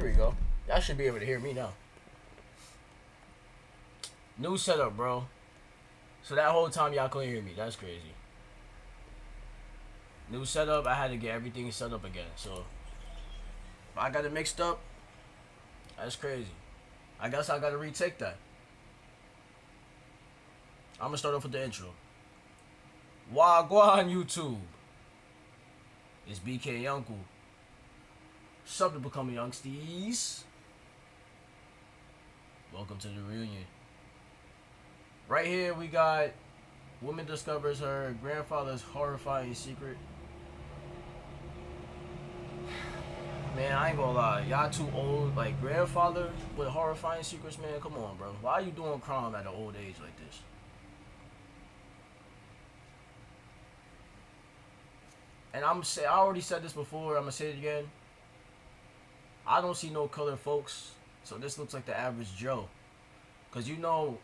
There we go. Y'all should be able to hear me now. New setup, bro. So that whole time y'all couldn't hear me. That's crazy. New setup. I had to get everything set up again. So if I got it mixed up, that's crazy. I guess I gotta retake that. I'm gonna start off with the intro. Wagwan YouTube. It's BkYuncle. Sub to become a youngsties. Welcome to the reunion. Right here we got woman discovers her grandfather's horrifying secret. Man, I ain't gonna lie. Y'all too old. Like, grandfather with horrifying secrets, man. Come on, bro. Why are you doing crime at an old age like this? And I already said this before. I'm gonna say it again. I don't see no colored folks, so this looks like the average Joe. Cause you know,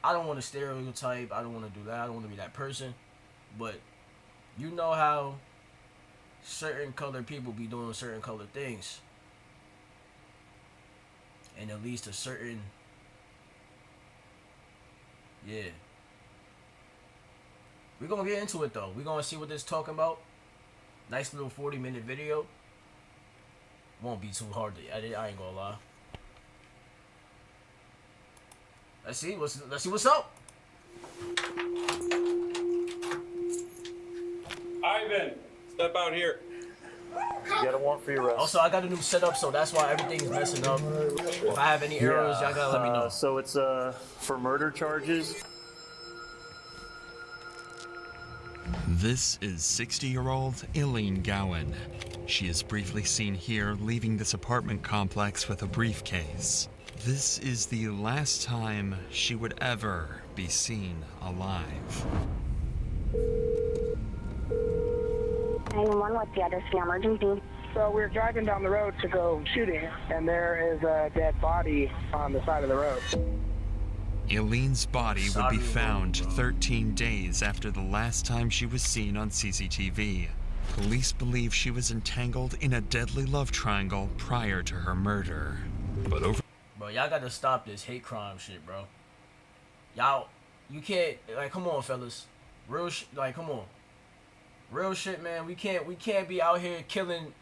I don't want to stereotype. I don't want to do that. I don't want to be that person. But you know how certain colored people be doing certain colored things, and it leads to certain, yeah. We're gonna get into it though. We're gonna see what this talking about. Nice little 40-minute video. Won't be too hard to edit. I ain't gonna lie. Let's see what's up. Ivan, step out here. You got a warrant for your arrest. Also, I got a new setup, so that's why everything's messing up. If I have any errors, y'all gotta let me know. So it's for murder charges. This is 60-year-old Eileen Gowan. She is briefly seen here leaving this apartment complex with a briefcase. This is the last time she would ever be seen alive. 911, what's the address for your emergency? So we're driving down the road to go shooting, and there is a dead body on the side of the road. Eileen's body would be found 13 days after the last time she was seen on CCTV. Police believe she was entangled in a deadly love triangle prior to her murder. But Bro, y'all gotta stop this hate crime shit, bro. Y'all, you can't, like, come on, fellas. Real shit, like, come on. Real shit, man. We can't be out here killing.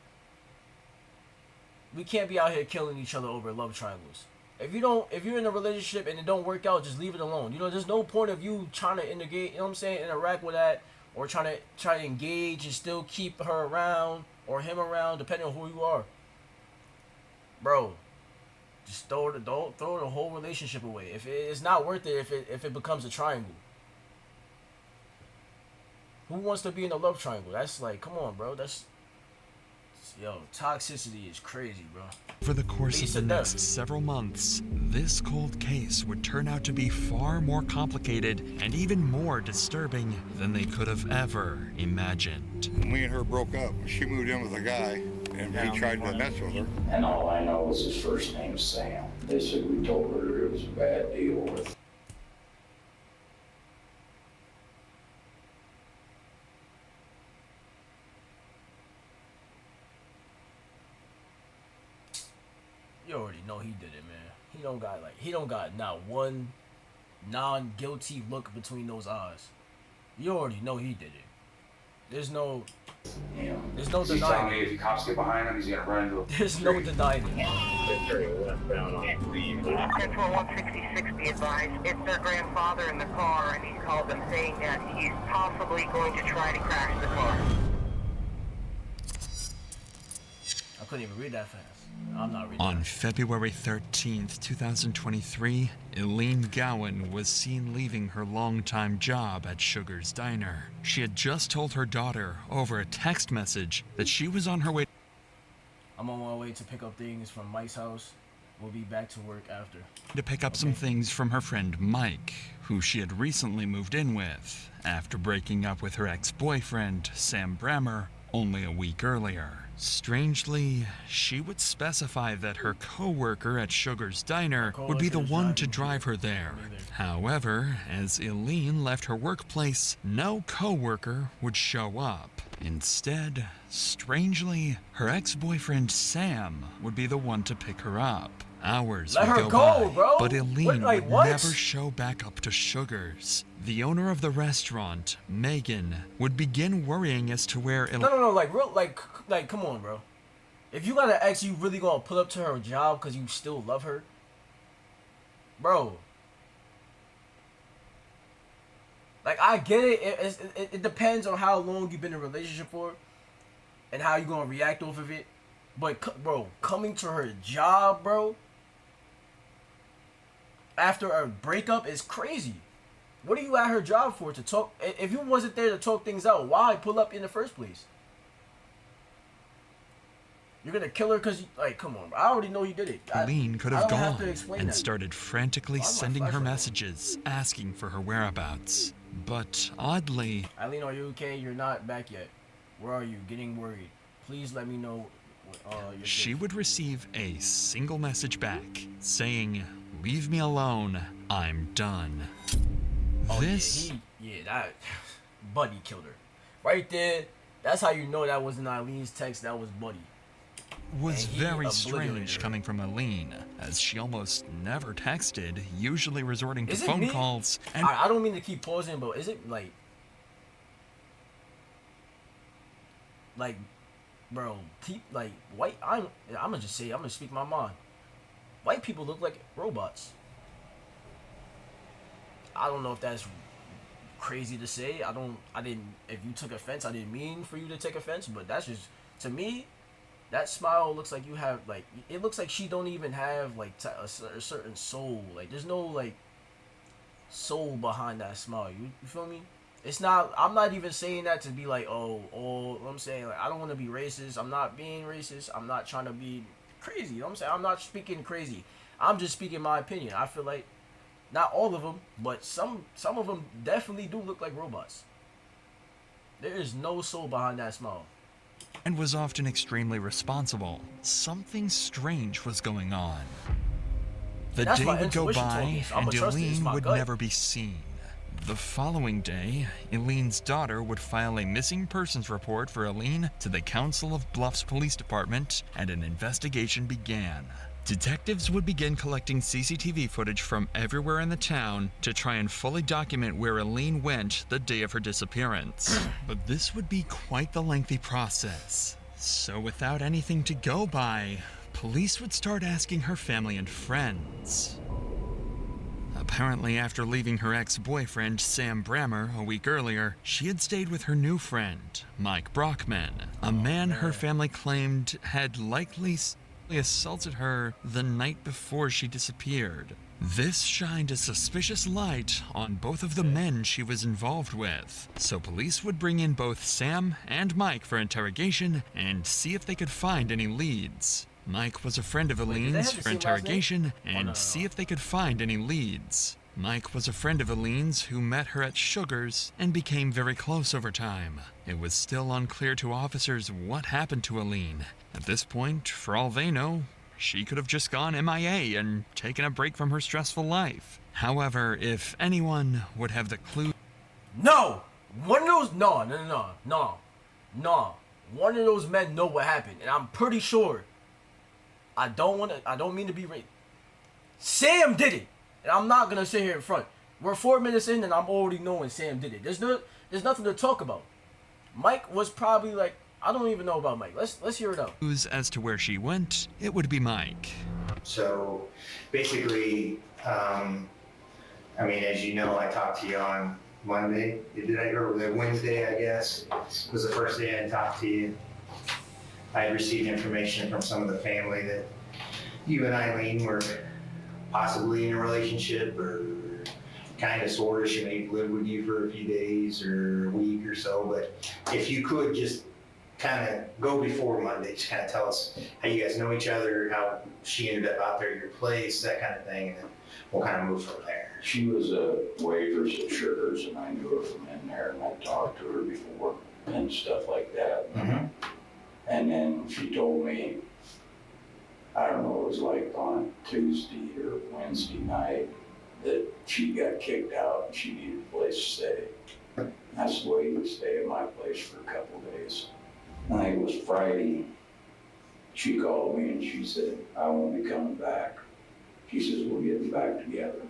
We can't be out here killing each other over love triangles. If you're in a relationship and it don't work out, just leave it alone. You know, there's no point of you trying to integrate, you know what I'm saying, interact with that, or try to engage and still keep her around or him around, depending on who you are. Bro, just don't throw the whole relationship away. If it's not worth it, if it becomes a triangle. Who wants to be in a love triangle? That's like, come on, bro. Yo, toxicity is crazy, bro. Over the course of the next several months, this cold case would turn out to be far more complicated and even more disturbing than they could have ever imagined. Me and her broke up. She moved in with a guy, and he tried to mess with her. And all I know is his first name's Sam. They said we told her it was a bad deal with. You already know he did it, man. He don't got not one non-guilty look between those eyes. You already know he did it. There's no denying. He's telling me if the cops get behind him, he's gonna run into a There's no denying it. Central 166, be advised. It's their grandfather in the car, and he called them saying that he's possibly going to try to crash the car. I couldn't even read that fast. I'm not reading. On February 13th, 2023, Eileen Gowan was seen leaving her longtime job at Sugar's Diner. She had just told her daughter over a text message that she was on her way. I'm on my way to pick up things from Mike's house. We'll be back to work after. To pick up some things from her friend Mike, who she had recently moved in with, after breaking up with her ex-boyfriend, Sam Brammer, only a week earlier. Strangely, she would specify that her co-worker at Sugar's Diner would be the one to drive her there. However, as Eileen left her workplace, no co-worker would show up. Instead, strangely, her ex-boyfriend Sam would be the one to pick her up. Hours Let would her go go, by, bro. but Eileen Like, would what? never show back up to Sugar's. The owner of the restaurant, Megan, would begin worrying as to where No, like, real, like, come on, bro. If you got an ex, you really gonna pull up to her job because you still love her? Bro. Like, I get it. It depends on how long you've been in a relationship for and how you gonna react off of it. But, bro, coming to her job, bro, after a breakup is crazy. What are you at her job for? To talk? If you wasn't there to talk things out, why pull up in the first place? You're gonna kill her because, like, come on, bro. I already know you did it. Eileen could I have don't have gone to explain and that. started frantically Why am I sending her flashing? messages, asking for her whereabouts. But oddly, Eileen, are you okay? You're not back yet. Where are you? Getting worried. Please let me know. You're she safe. would receive a single message back saying, "Leave me alone, I'm done." Oh, This that Buddy killed her. Right there. That's how you know that wasn't Eileen's text. That was Buddy. was And he very obliterated strange her. coming from Eileen, as she almost never texted, usually resorting to Is it phone me? calls and I don't mean to keep pausing, but is it like, bro, like white? I'm gonna just say, I'm gonna speak my mind. White people look like robots. I don't know if that's crazy to say. If you took offense, I didn't mean for you to take offense, but that's just, to me, that smile looks like you have, like, it looks like she don't even have, like, a certain soul. Like, there's no, like, soul behind that smile. You feel me? It's not, I'm not even saying that to be like, I'm saying, like, I don't want to be racist. I'm not being racist. I'm not trying to be crazy. You know what I'm saying? I'm not speaking crazy. I'm just speaking my opinion. I feel like, not all of them, but some of them definitely do look like robots. There is no soul behind that smile. and was often extremely responsible. Something strange was going on. The That's day my would go intuition by, talking, so I'ma and trust it. It's Eileen my would gut. never be seen. The following day, Eileen's daughter would file a missing persons report for Eileen to the Council of Bluffs Police Department, and an investigation began. Detectives would begin collecting CCTV footage from everywhere in the town to try and fully document where Eileen went the day of her disappearance. But this would be quite the lengthy process. So without anything to go by, police would start asking her family and friends. Apparently, after leaving her ex-boyfriend, Sam Brammer, a week earlier, she had stayed with her new friend, Mike Brockman, a man her family claimed had likely assaulted her the night before she disappeared. This shined a suspicious light on both of the men she was involved with, so police would bring in both Sam and Mike for interrogation and see if they could find any leads. Mike was a friend of did they Eileen's have the for same last name? interrogation and no. see if they could find any leads. Mike was a friend of Eileen's who met her at Sugar's and became very close over time. It was still unclear to officers what happened to Eileen. At this point, for all they know, she could have just gone MIA and taken a break from her stressful life. However, if anyone would have the clue... No! One of those, no. One of those men know what happened, and I'm pretty sure. I don't mean to be racist. Sam did it! And I'm not gonna sit here in front. We're 4 minutes in and I'm already knowing Sam did it. There's nothing to talk about. Mike was probably like, I don't even know about Mike. Let's hear it out. As to where she went, it would be Mike. So basically, as you know, I talked to you on Monday. Or Wednesday, I guess, was the first day I talked to you. I had received information from some of the family that you and Eileen were possibly in a relationship, or kind of sort of, she may live with you for a few days or a week or so. But if you could just kind of go before Monday, just kind of tell us how you guys know each other, how she ended up out there at your place, that kind of thing, and then we'll kind of move from there. She was a waitress at Sugar's, and I knew her from in there, and I talked to her before and stuff like that. Mm-hmm. And then she told me, I don't know, it was like on Tuesday or Wednesday night, that she got kicked out and she needed a place to stay. That's the way he would stay at my place for a couple of days. I think it was Friday. She called me and she said, I won't be coming back. She says, we're getting back together,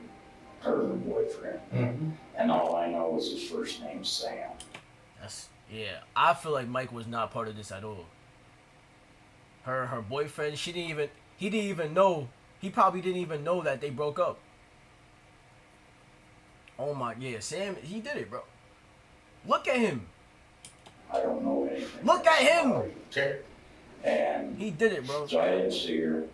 her and her boyfriend. Mm-hmm. And all I know is his first name's Sam. Yeah, I feel like Mike was not part of this at all. Her boyfriend, he didn't even know, he probably didn't even know that they broke up. Oh my, yeah, Sam, he did it, bro. Look at him. I don't know anything. Look at him. Okay. And He did it, bro. so I didn't see her.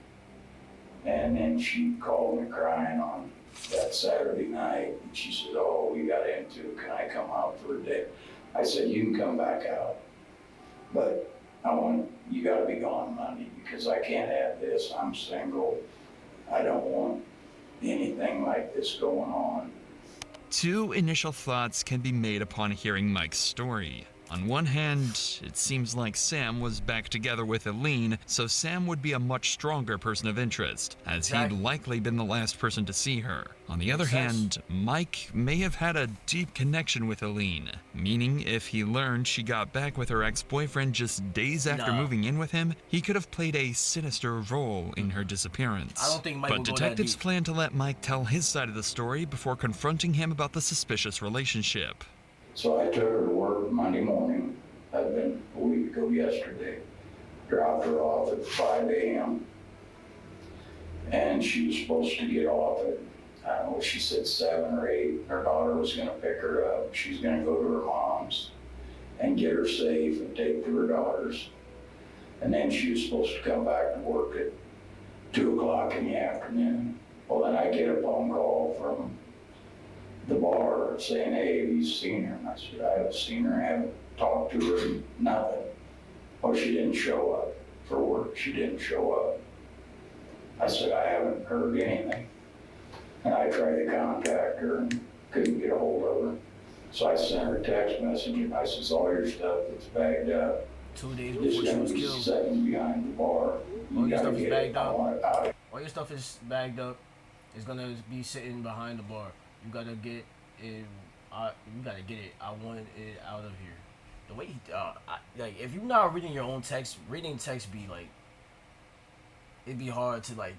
And then she called me crying on that Saturday night. And she said, oh, we got into, can I come out for a day? I said, you can come back out. But you gotta be gone Monday because I can't have this. I'm single. I don't want anything like this going on. Two initial thoughts can be made upon hearing Mike's story. On one hand, it seems like Sam was back together with Eileen, so Sam would be a much stronger person of interest, as he'd likely been the last person to see her. On the other hand, Mike may have had a deep connection with Eileen, meaning if he learned she got back with her ex-boyfriend just days after moving in with him, he could have played a sinister role in her disappearance. I don't think Mike But will go that detectives deep. plan to let Mike tell his side of the story before confronting him about the suspicious relationship. So I took her to work Monday morning. That'd been a week ago yesterday. Dropped her off at 5 a.m. And she was supposed to get off at, I don't know, she said 7 or 8. Her daughter was gonna pick her up. She's gonna go to her mom's and get her safe and take to her daughter's. And then she was supposed to come back to work at 2 o'clock in the afternoon. Well, then I get a phone call from the bar saying, hey, have you seen her? And I said, I haven't seen her, I haven't talked to her, nothing. Oh, she didn't show up for work, she didn't show up. I said, I haven't heard anything. And I tried to contact her and couldn't get a hold of her. So I sent her a text message and I said, all your stuff that's bagged up 2 days is before she gonna was be killed. sitting behind the bar. All your gotta stuff is get bagged it. up. I want it out. All your stuff is bagged up. It's gonna be sitting behind the bar. You gotta get it. You gotta get it. I want it out of here. The way like, if you're not reading your own text, reading text be like, it'd be hard to, like,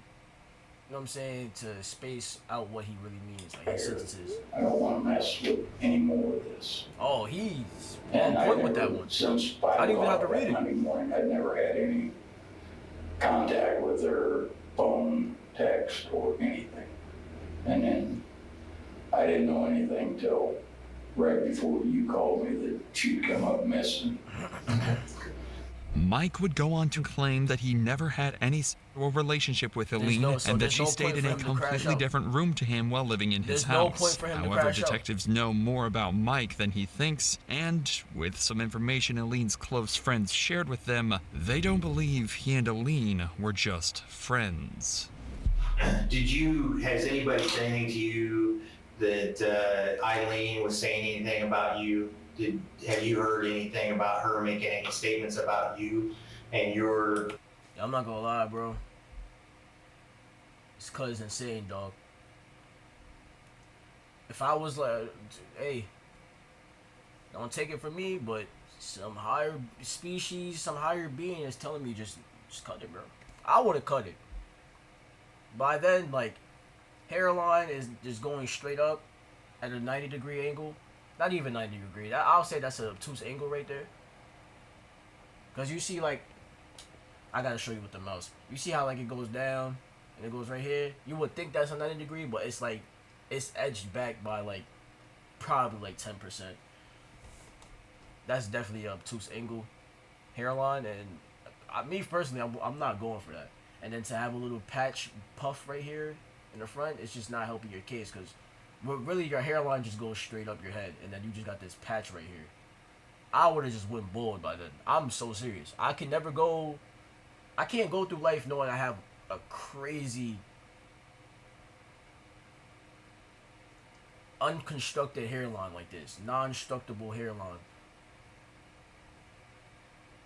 you know what I'm saying, to space out what he really means, like his sentences. I don't want to mess with any more of this. Oh, he's on And I point with never, that one. since 5 I didn't even have to o'clock read that it. Monday morning, I'd never had any contact with her, phone, text, or anything. And then I didn't know anything till right before you called me that she'd come up missing. Mike would go on to claim that he never had any sexual relationship with Eileen and that she stayed in a completely different room to him while living in his house. However, detectives know more about Mike than he thinks, and with some information Eileen's close friends shared with them, they don't believe he and Eileen were just friends. Has anybody said anything to you that Eileen was saying anything about you? Have you heard anything about her making any statements about you and your... I'm not gonna lie, bro. This cut is insane, dog. If I was like, hey, don't take it from me, but some higher species, some higher being is telling me just cut it, bro. I would have cut it. By then, like, hairline is just going straight up at a 90-degree angle. Not even 90 degree. I'll say that's a obtuse angle right there. Because you see, like, I gotta show you with the mouse. You see how, like, it goes down and it goes right here? You would think that's a 90 degree, but it's like, it's edged back by, like, probably like 10%. That's definitely an obtuse angle hairline. And me personally, I'm not going for that. And then to have a little patch puff right here in the front, it's just not helping your case, because really your hairline just goes straight up your head, and then you just got this patch right here. I would have just went bald by then. I'm so serious. I can't go through life knowing I have a crazy unconstructed hairline like this, non-structable hairline.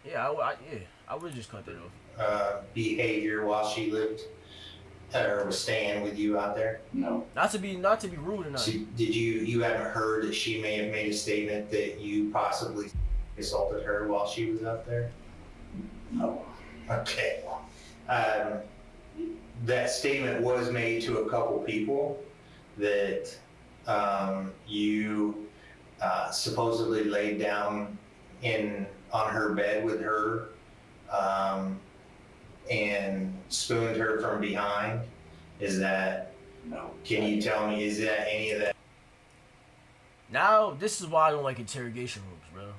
Yeah, I would have just cut that off. behavior while she lived or was staying with you out there? No, Not to be rude or So nothing. did you haven't heard that she may have made a statement that you possibly assaulted her while she was out there? no. Okay. That statement was made to a couple people that you supposedly laid down on her bed with her and spooned her from behind. Is that, No. can you tell me, is that any of that? Now, this is why I don't like interrogation rooms, bro.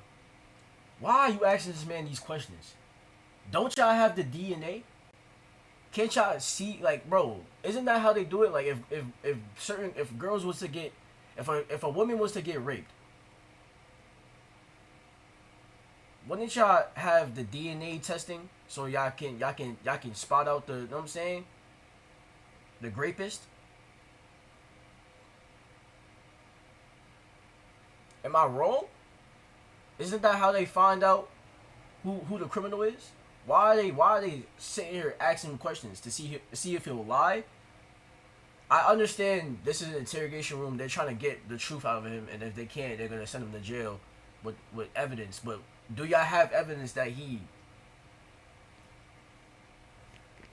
Why are you asking this man these questions? Don't y'all have the DNA? Can't y'all see, like, bro, isn't that how they do it? Like, if girls was to get, if a woman was to get raped, wouldn't y'all have the DNA testing so y'all can spot out the, you know what I'm saying? The rapist? Am I wrong? Isn't that how they find out who the criminal is? Why are they sitting here asking him questions to see if he'll lie? I understand this is an interrogation room. They're trying to get the truth out of him, and if they can't, they're gonna send him to jail with evidence. But do y'all have evidence that he,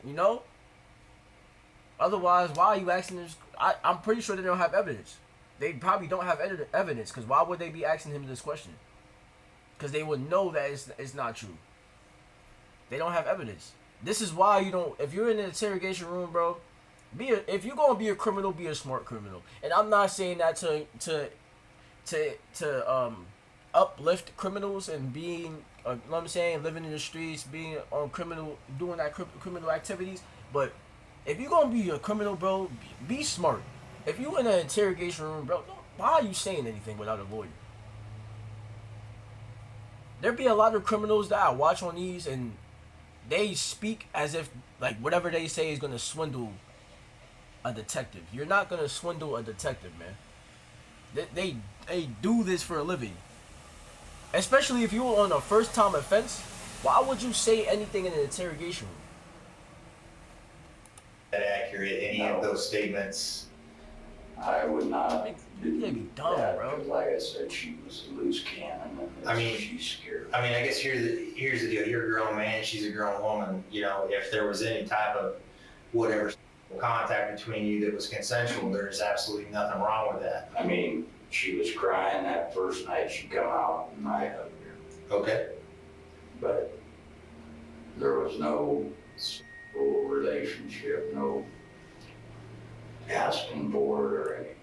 you know? Otherwise, why are you asking this? I'm pretty sure they don't have evidence. They probably don't have evidence, because why would they be asking him this question? Because they would know that it's not true. They don't have evidence. This is why you don't. If you're in an interrogation room, bro, if you're gonna be a criminal, be a smart criminal. And I'm not saying that to uplift criminals and being, you know what I'm saying, living in the streets, being on doing that criminal activities. But if you're gonna be a criminal, bro, be smart. If you in an interrogation room, bro, why are you saying anything without a lawyer? There be a lot of criminals that I watch on these, and they speak as if, like, whatever they say is gonna swindle a detective. You're not gonna swindle a detective, man. They do this for a living. Especially if you're on a first-time offense. Why would you say anything in an interrogation room? That accurate, any of those statements? I would not You can't be dumb, that, bro. 'cause like I said, she was a loose cannon, and I mean, she's scared. I mean, I guess here's the deal. You're a grown man, she's a grown woman. You know, if there was any type of whatever contact between you that was consensual, there's absolutely nothing wrong with that. I mean, she was crying that first night she come out, and I hugged her. Okay. But there was no sexual relationship, no asking for it or anything.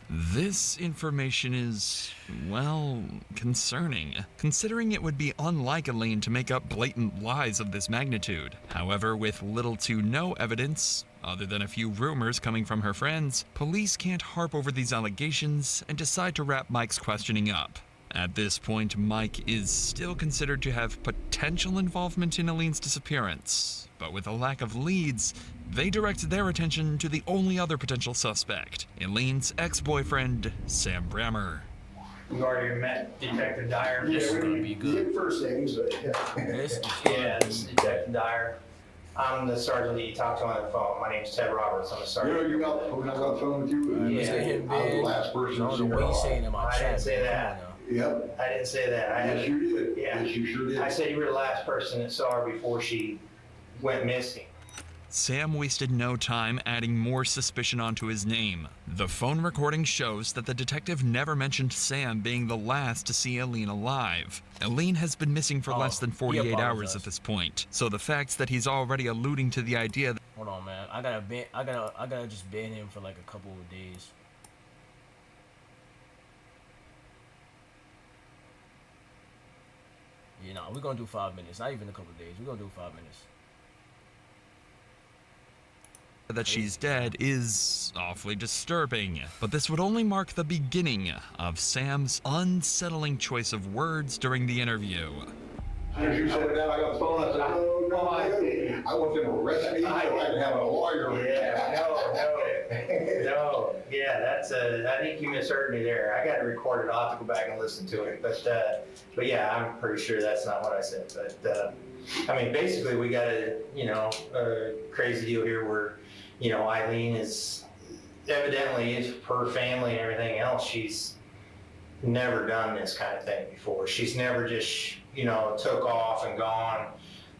This information is, well, concerning, considering it would be unlike Elaine to make up blatant lies of this magnitude. However, with little to no evidence, other than a few rumors coming from her friends, police can't harp over these allegations and decide to wrap Mike's questioning up. At this point, Mike is still considered to have potential involvement in Elaine's disappearance, but with a lack of leads, they direct their attention to the only other potential suspect, Elaine's ex-boyfriend, Sam Brammer. You already met Detective Dyer. This is gonna be good. First names, but yeah. This is Yeah, this is Detective Dyer. I'm the sergeant that you talked to on the phone. My name's Ted Roberts. I'm a sergeant. You got, when I got on the phone with you, Look at him, I was the man. last I person don't to know see what her he's off. saying in my I chat. didn't say man. that. Come on now. Yep. I didn't say that. Yes, you did. Yeah. Yes, you sure did. I said you were the last person that saw her before she went missing. Sam wasted no time adding more suspicion onto his name. The phone recording shows that the detective never mentioned Sam being the last to see Elaine alive. Elaine has been missing for less than 48 hours apologized. at this point, so the facts that he's already alluding to the idea that Hold on, man. I gotta just ban him for like a couple of days. You know, we're gonna do 5 minutes. Not even a couple of days. We're gonna do 5 minutes. she's dead is awfully disturbing, but this would only mark the beginning of Sam's unsettling choice of words during the interview. As you said that, I got the phone, I said, oh, no, I wasn't arrested, so I could have a lawyer. Yeah, no. Yeah, that's I think you misheard me there. I got it recorded. I'll have to go back and listen to it. But yeah, I'm pretty sure that's not what I said. But I mean, basically, we got a crazy deal here where Eileen is evidently her family and everything else. She's never done this kind of thing before. She's never just took off and gone.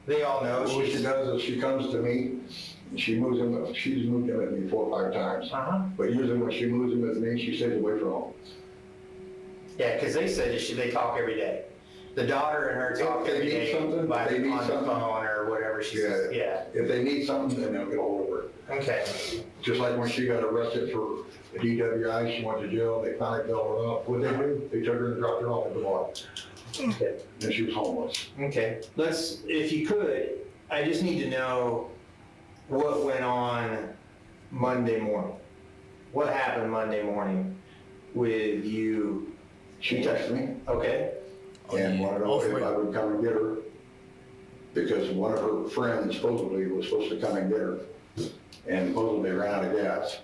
They all know What she does is she comes to me, and she's moved in with me 4 or 5 times. But usually when she moves in with me, she stays away from home. Yeah, because they said they talk every day. The daughter and her talk every day on the phone or whatever she says. Yeah. If they need something, then they'll get hold of her. Okay. Just like when she got arrested for a DWI, she went to jail, they finally bailed her up. What did they do? They took her and dropped her off at the bar. Okay. And she was homeless. Okay. If you could, I just need to know what went on Monday morning. What happened Monday morning with you? She texted me. Okay. And wanted to know if I would come and get her, because one of her friends supposedly was supposed to come and get her, and supposedly ran out of gas.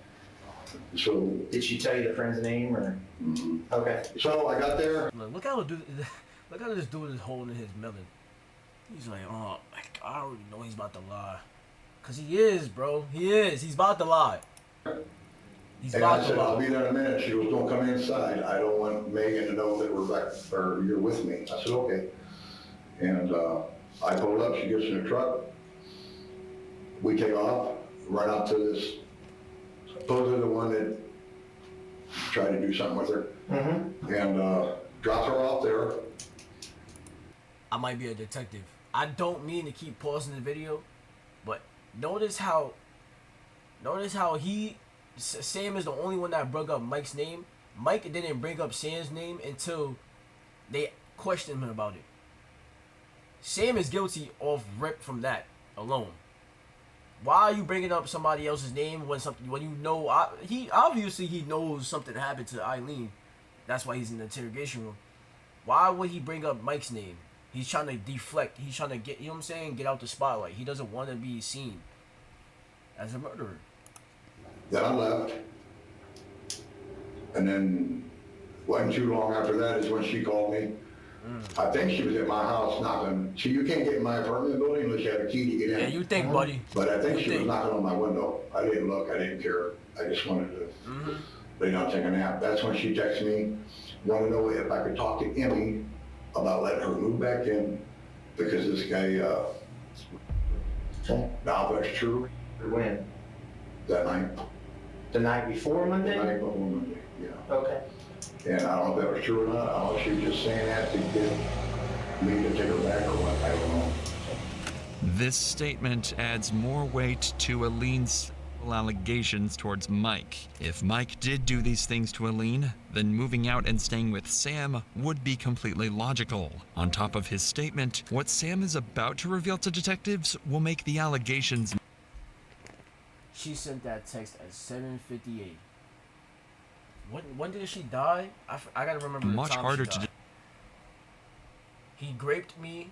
So did she tell you the friend's name or? Mm-hmm. Okay. So I got there. Look how this dude is holding his melon. He's like, oh, I already know he's about to lie, cause he is, bro. He is. He's about to lie. He's And about I to said, lie. I'll be there in a minute. She goes, don't come inside. I don't want Megan to know that we're back, or you're with me. I said, okay. And I pulled up, she gets in the truck. We take off, run out to this, supposedly the one that tried to do something with her. Mm-hmm. And dropped her off there. I might be a detective. I don't mean to keep pausing the video, but notice how Sam is the only one that brought up Mike's name. Mike didn't bring up Sam's name until they questioned him about it. Sam is guilty of rip from that alone. Why are you bringing up somebody else's name when you know he obviously knows something happened to Eileen? That's why he's in the interrogation room. Why would he bring up Mike's name? He's trying to deflect. He's trying to get, get out the spotlight. He doesn't want to be seen as a murderer. Then I left. And then wasn't too long after that is when she called me. I think she was at my house knocking. See, you can't get in my apartment building unless you have a key to get in. Yeah, you think, buddy. But I think she was knocking on my window. I didn't look. I didn't care. I just wanted to lay down and take a nap. That's when she texted me, wanted to know if I could talk to Emmy about letting her move back in, because this guy, now that's true. When? That night. The night before Monday? The night before Monday, yeah. Okay. And I don't know if that was true or not. I don't know if she was just saying that to get me to take her back or what. I don't know. This statement adds more weight to Eileen's allegations towards Mike. If Mike did do these things to Eileen, then moving out and staying with Sam would be completely logical. On top of his statement, what Sam is about to reveal to detectives will make the allegations. She sent that text at 7:58. When did she die? I gotta remember the much time harder she died. to. He raped me,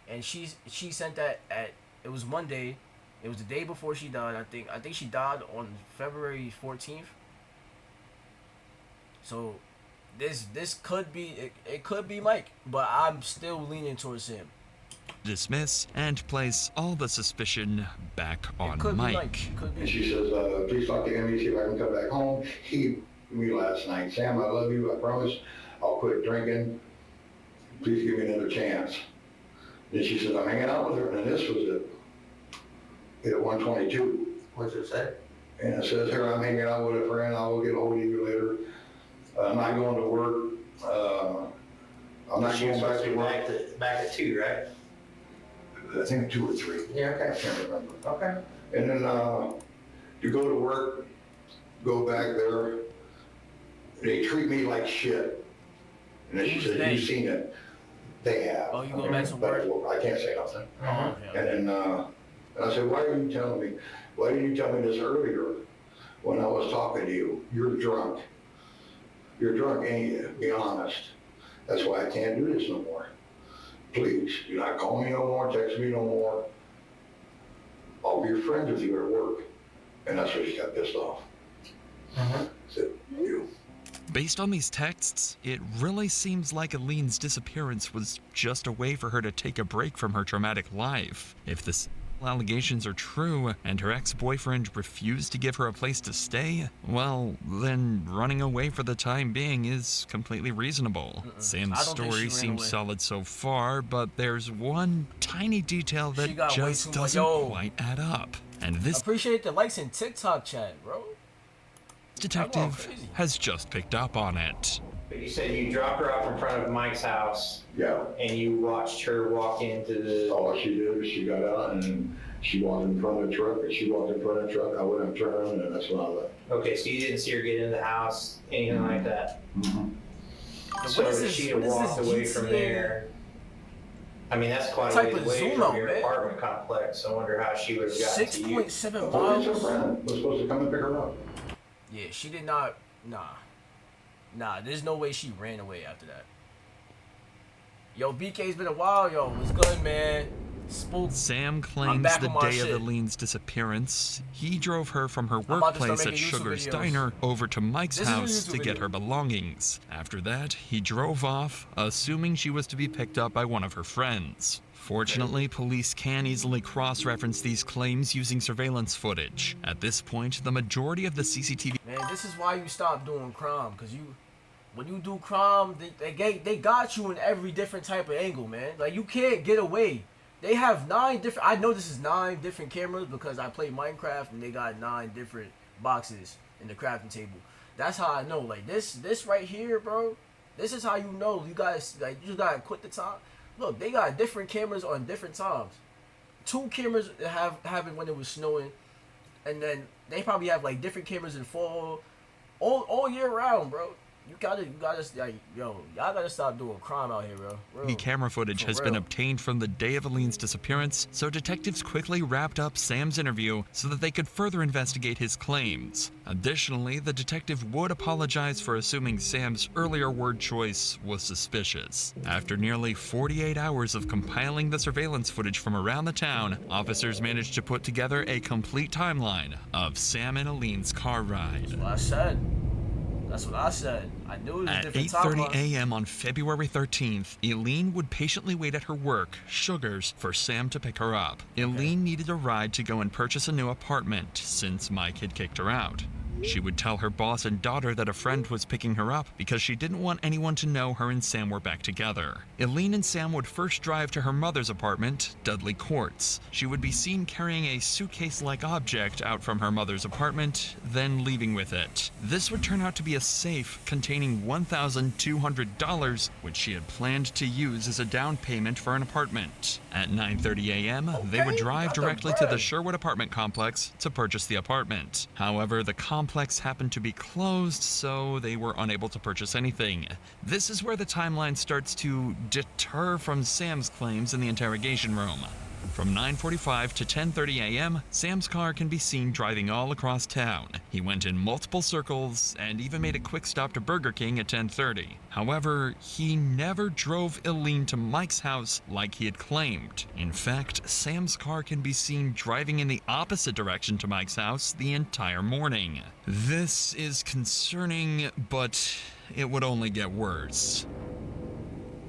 and she sent that at, it was Monday. It was the day before she died. I think she died on February 14th. So this could be it could be Mike, but I'm still leaning towards him. Dismiss and place all the suspicion back on Could Mike. be Mike. Could And be. she says, please talk to Emmy, see if I can come back home. He told me last night, Sam, I love you. I promise I'll quit drinking. Please give me another chance. Then she says, I'm hanging out with her. And this was at 122. What's it say? And it says here, I'm hanging out with a friend. I will get hold of you later. I'm not going to work. I'm not She was going back supposed to to be work. back at 2, right? I think 2 or 3. Yeah, okay. I can't remember. Okay. And then to go to work, go back there, they treat me like shit. And then she Who's said, they? you've seen it. They have. Oh, you go back to work? I can't say nothing. Oh, okay. And then and I said, why are you telling me? Why didn't you tell me this earlier when I was talking to you? You're drunk. You're drunk, ain't you? Be honest. That's why I can't do this no more. Please, do not call me no more, text me no more. to your friends with you at work. And that's where she got pissed off. Said, you. Based on these texts, it really seems like Eileen's disappearance was just a way for her to take a break from her traumatic life. If the allegations are true and her ex-boyfriend refused to give her a place to stay, well, then running away for the time being is completely reasonable. Sam's story seems solid so far, but there's one tiny detail that just doesn't quite add up. And this appreciate the likes in TikTok chat, bro. Detective has just picked up on it. But you said you dropped her off in front of Mike's house. Yeah. And you watched her walk into the... All she did was she got out and she walked in front of the truck, and she walked in front of the truck. I went and turned, and that's when I left. Okay, so you didn't see her get into the house, anything like that? So if she had walked away from there... I mean, that's quite a ways away from your apartment complex. I wonder how she would have gotten to you. 6.7 miles. Her friend was supposed to come and pick her up. Yeah, she did not. Nah, there's no way she ran away after that. Yo, BK's been a while, yo. What's good, man? Spook. Sam claims the day of Eileen's disappearance, he drove her from her workplace at Sugar's Diner over to Mike's house to get her belongings. After that, he drove off, assuming she was to be picked up by one of her friends. Fortunately, police can easily cross-reference these claims using surveillance footage. At this point, the majority of the CCTV... Man, this is why you stop doing crime, because when you do crime, they got you in every different type of angle, man. Like, you can't get away. They have 9 different... I know this is 9 different cameras because I play Minecraft and they got 9 different boxes in the crafting table. That's how I know. Like, this right here, bro, this is how you know. You guys, like, you just gotta quit the time. Look, they got different cameras on different times. 2 cameras have it when it was snowing, and then they probably have like different cameras in fall, all year round, bro. You gotta, like, yo, y'all gotta stop doing crime out here, bro. Real. Camera footage has been obtained from the day of Eileen's disappearance, so detectives quickly wrapped up Sam's interview so that they could further investigate his claims. Additionally, the detective would apologize for assuming Sam's earlier word choice was suspicious. After nearly 48 hours of compiling the surveillance footage from around the town, officers managed to put together a complete timeline of Sam and Eileen's car ride. That's what I said. That's what I said. I knew it was at different 8:30 a.m. on February 13th, Eileen would patiently wait at her work, Sugar's, for Sam to pick her up. Eileen needed a ride to go and purchase a new apartment since Mike had kicked her out. She would tell her boss and daughter that a friend was picking her up because she didn't want anyone to know her and Sam were back together. Eileen and Sam would first drive to her mother's apartment, Dudley Courts. She would be seen carrying a suitcase-like object out from her mother's apartment, then leaving with it. This would turn out to be a safe containing $1,200, which she had planned to use as a down payment for an apartment. At 9:30 a.m., they would drive directly to the Sherwood apartment complex to purchase the apartment. However, the complex happened to be closed, so they were unable to purchase anything. This is where the timeline starts to deter from Sam's claims in the interrogation room. From 9:45 to 10:30 a.m., Sam's car can be seen driving all across town. He went in multiple circles and even made a quick stop to Burger King at 10:30. However, he never drove Eileen to Mike's house like he had claimed. In fact, Sam's car can be seen driving in the opposite direction to Mike's house the entire morning. This is concerning, but it would only get worse.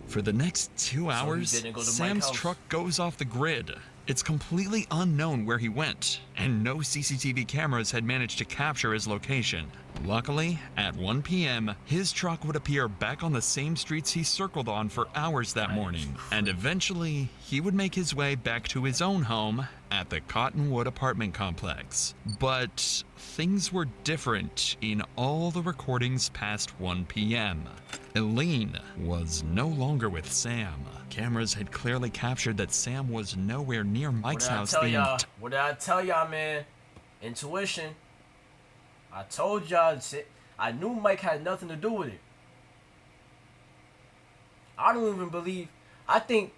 For the next 2 hours, Sam's truck goes off the grid. It's completely unknown where he went, and no CCTV cameras had managed to capture his location. Luckily, at 1 p.m., his truck would appear back on the same streets he circled on for hours that morning, and eventually, he would make his way back to his own home at the Cottonwood apartment complex. But things were different in all the recordings past 1 p.m. Eileen was no longer with Sam. Cameras had clearly captured that Sam was nowhere near Mike's house. What did I tell y'all, man? Intuition. I told y'all. I knew Mike had nothing to do with it. I don't even believe. I think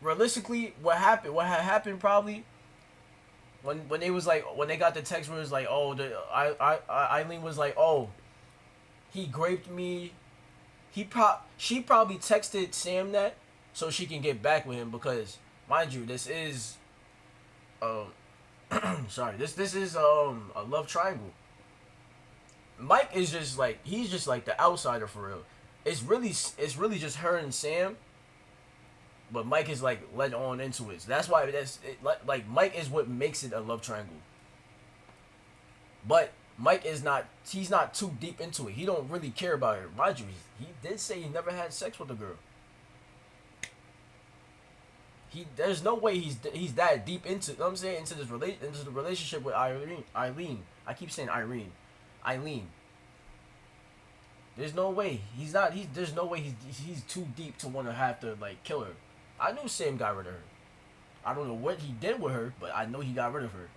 realistically, what had happened probably when they was like, when they got the text where it was like, oh, Eileen was like, oh, he raped me. She probably texted Sam that so she can get back with him because, mind you, this is Sorry, this is a love triangle. Mike is just like, he's just like the outsider for real. It's really just her and Sam, but Mike is like led on into it. So that's why like Mike is what makes it a love triangle. But Mike is not, he's not too deep into it. He don't really care about her. Mind you, he did say he never had sex with a girl. There's no way he's that deep into, you know what I'm saying, into the relationship with Eileen. I keep saying Eileen. There's no way there's no way he's too deep to want to have to like kill her. I knew Sam got rid of her. I don't know what he did with her, but I know he got rid of her.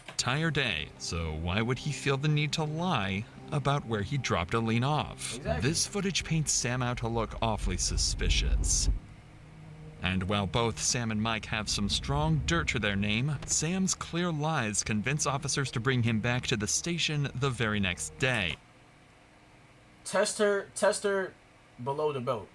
Entire day, so why would he feel the need to lie about where he dropped Eileen off? Exactly. This footage paints Sam out to look awfully suspicious. And while both Sam and Mike have some strong dirt to their name, Sam's clear lies convince officers to bring him back to the station the very next day. Test her below the belt.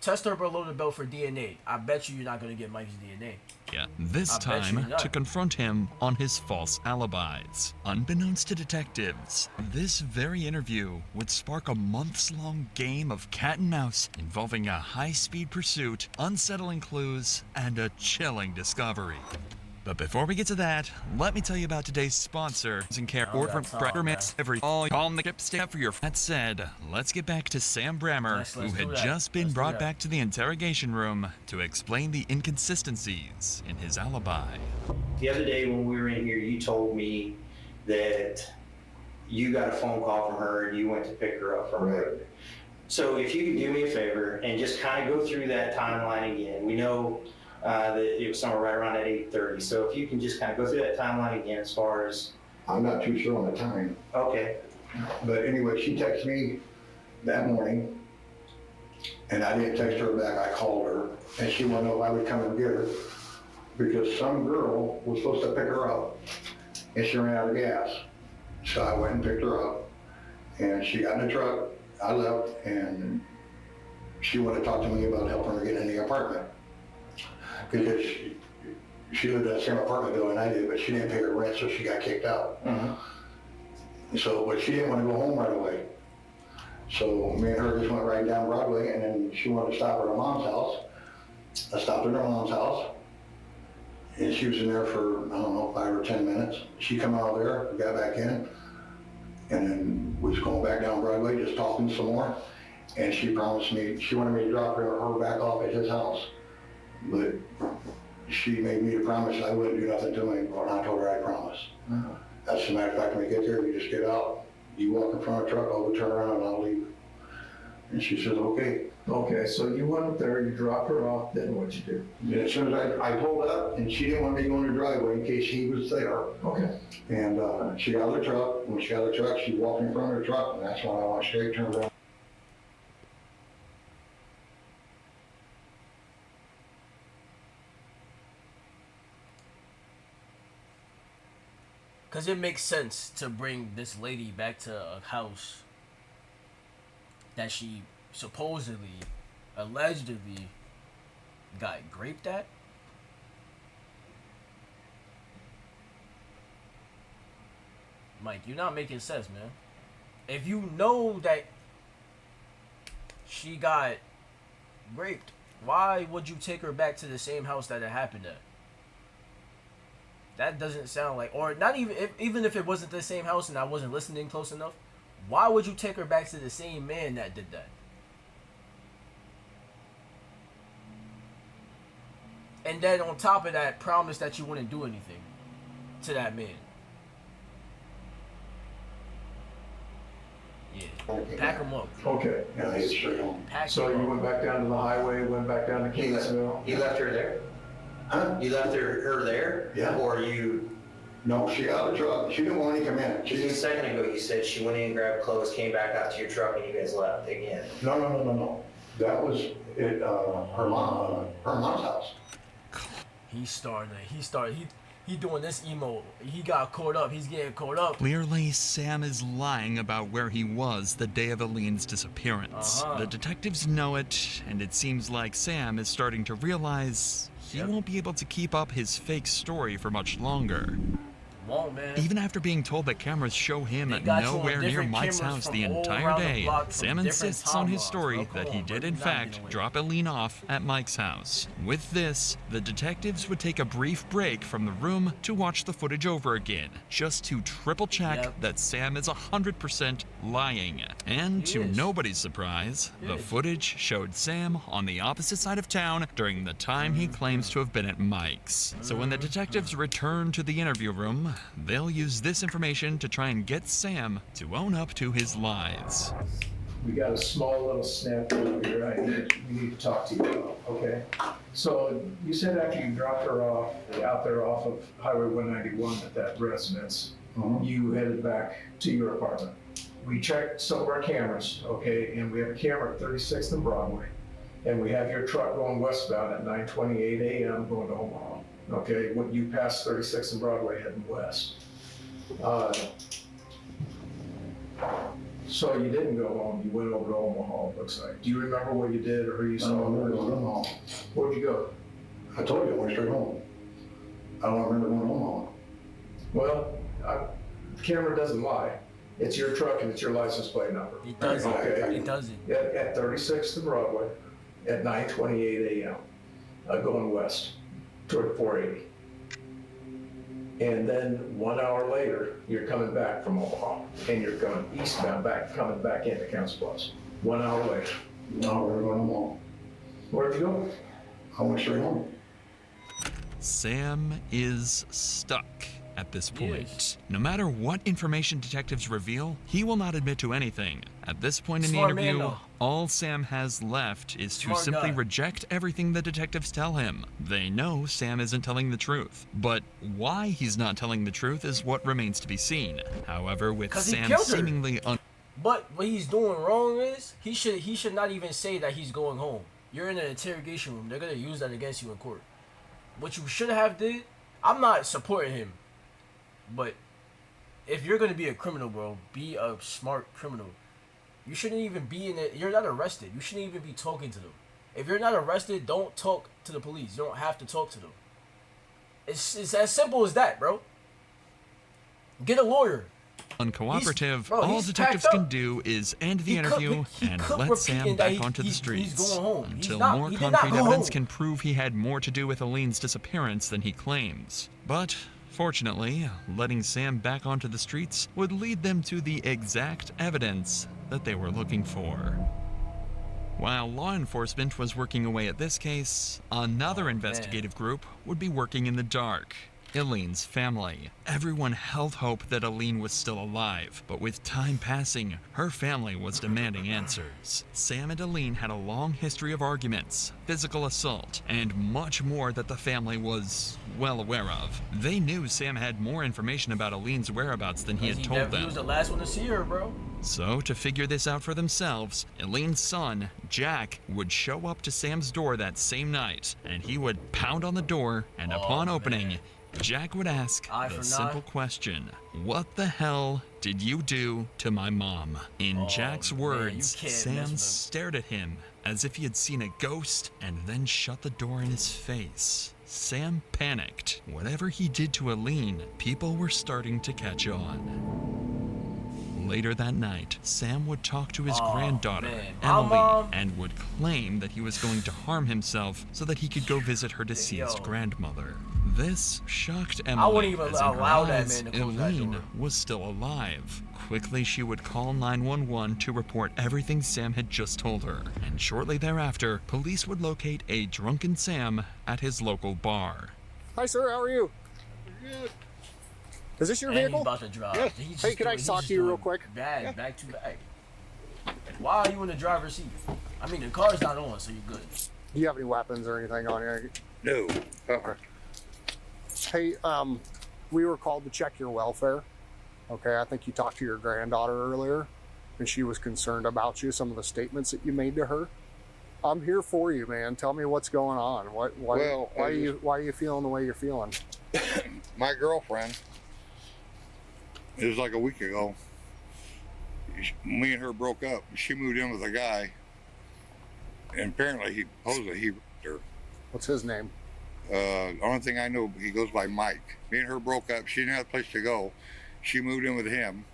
Test her below the belt for DNA. I bet you're not gonna get Mike's DNA. Yeah, this time to confront him on his false alibis. Unbeknownst to detectives, this very interview would spark a months-long game of cat and mouse involving a high-speed pursuit, unsettling clues, and a chilling discovery. But before we get to that, let me tell you about today's sponsor. In care from Brammer every all on the ship staff for your. That said, let's get back to Sam Brammer, who had just been brought back to the interrogation room to explain the inconsistencies in his alibi. The other day when we were in here, you told me that you got a phone call from her and you went to pick her up from her. So if you could do me a favor and just kind of go through that timeline again. We know that it was somewhere right around at 8:30. So if you can just kind of go through that timeline again as far as... I'm not too sure on the time. Okay. But anyway, she texted me that morning, and I didn't text her back. I called her, and she wanted to know if I would come and get her, because some girl was supposed to pick her up, and she ran out of gas. So I went and picked her up, and she got in the truck. I left, and she wanted to talk to me about helping her get in the apartment. Because she lived in the same apartment building I did, but she didn't pay her rent, so she got kicked out. So, but she didn't want to go home right away. So me and her just went right down Broadway, and then she wanted to stop at her mom's house. I stopped at her mom's house, and she was in there for, I don't know, 5 or 10 minutes. She come out there, got back in, and then we was going back down Broadway, just talking some more. And she promised me, she wanted me to drop her back off at his house. But she made me to promise I wouldn't do nothing to him, and I told her I promised. As a matter of fact, when we get there, we just get out. You walk in front of the truck, I'll turn around and I'll leave. And she says, okay. Okay, so you went up there, you dropped her off, then what'd you do? And as soon as I pulled up, and she didn't want me to go in the driveway in case he was there. Okay. And she got out of the truck. When she got out of the truck, she walked in front of the truck, and that's when I went straight, turned around. Because it makes sense to bring this lady back to a house that she supposedly, allegedly got raped at. Mike, you're not making sense, man. If you know that she got raped, why would you take her back to the same house that it happened at? That doesn't sound like, or not even if it wasn't the same house and I wasn't listening close enough, why would you take her back to the same man that did that? And then on top of that, promise that you wouldn't do anything to that man. Yeah, pack him up. Okay. And I hit straight home. So you went back down to the highway, went back down to Kingsville? You left her there? Huh? You left her there? Yeah. Or you... No, she got out of the truck. She didn't want me to come in. Just a second ago, you said she went in, grabbed clothes, came back out to your truck, and you guys left again. No. That was at her mom's house. He he doing this emo. He got caught up. He's getting caught up. Clearly, Sam is lying about where he was the day of Eileen's disappearance. The detectives know it, and it seems like Sam is starting to realize he won't be able to keep up his fake story for much longer. Man. Even after being told that cameras show him nowhere near Mike's house the entire day, Sam insists on his story that he did in fact drop Eileen off at Mike's house. With this, the detectives would take a brief break from the room to watch the footage over again, just to triple check that Sam is 100% lying. And to nobody's surprise, the footage showed Sam on the opposite side of town during the time he claims to have been at Mike's. So when the detectives return to the interview room, they'll use this information to try and get Sam to own up to his lies. We got a small little snafu here we need to talk to you about, okay? So you said after you dropped her off out there off of Highway 191 at that residence, you headed back to your apartment. We checked some of our cameras, okay, and we have a camera at 36th and Broadway, and we have your truck going westbound at 9:28 a.m. going to Omaha. Okay, when you passed 36th and Broadway heading west. So you didn't go home, you went over to Omaha, it looks like. Do you remember what you did or who you saw? I don't remember going to Omaha. Where'd you go? I told you I went straight home. I don't remember going to Omaha. Well, the camera doesn't lie. It's your truck and it's your license plate number. It doesn't. Okay. It doesn't. At 36th and Broadway at 9:28 a.m. Going west toward 480. And then 1 hour later, you're coming back from Omaha and you're going eastbound coming back into Council Bluffs. 1 hour later. No, we're going to Omaha. Where'd you go? I went straight home. Sam is stuck at this point. No matter what information detectives reveal, he will not admit to anything. At this point in the interview, all Sam has left is to simply reject everything the detectives tell him. They know Sam isn't telling the truth, but why he's not telling the truth is what remains to be seen. However, with Sam seemingly but what he's doing wrong is he should not even say that he's going home. You're in an interrogation room. They're gonna use that against you in court. What you should have did, I'm not supporting him, but if you're gonna be a criminal, bro, be a smart criminal. You shouldn't even be in it. You're not arrested. You shouldn't even be talking to them. If you're not arrested, don't talk to the police. You don't have to talk to them. It's as simple as that, bro. Get a lawyer. Uncooperative, all detectives can do is end the interview and let Sam back onto the streets until more concrete evidence can prove he had more to do with Eileen's disappearance than he claims. But fortunately, letting Sam back onto the streets would lead them to the exact evidence that they were looking for. While law enforcement was working away at this case, another investigative group would be working in the dark. Eileen's family. Everyone held hope that Eileen was still alive, but with time passing, her family was demanding answers. Sam and Eileen had a long history of arguments, physical assault, and much more that the family was well aware of. They knew Sam had more information about Eileen's whereabouts than he had told them. He was the last one to see her, bro. So, to figure this out for themselves, Eileen's son, Jack, would show up to Sam's door that same night, and he would pound on the door, and upon opening, Jack would ask the simple question, "What the hell did you do to my mom?" In Jack's words, Sam stared at him as if he had seen a ghost and then shut the door in his face. Sam panicked. Whatever he did to Eileen, people were starting to catch on. Later that night, Sam would talk to his granddaughter, Emily, and would claim that he was going to harm himself so that he could go visit her deceased grandmother. This shocked Emily, as in her eyes, Eileen was still alive. Quickly, she would call 911 to report everything Sam had just told her, and shortly thereafter, police would locate a drunken Sam at his local bar. Hi, sir. How are you? Good. Is this your vehicle? He's about to drive. Yes. Hey, can I talk to you real quick? Back to back. Why are you in the driver's seat? I mean, the car's not on, so you're good. Do you have any weapons or anything on you? No. Okay. Hey, we were called to check your welfare. Okay, I think you talked to your granddaughter earlier, and she was concerned about you, some of the statements that you made to her. I'm here for you, man. Tell me what's going on. Why are you feeling the way you're feeling? my girlfriend, it was like a week ago. Me and her broke up. She moved in with a guy, and apparently he raped her. What's his name? The only thing I know, he goes by Mike. Me and her broke up. She didn't have a place to go. She moved in with him.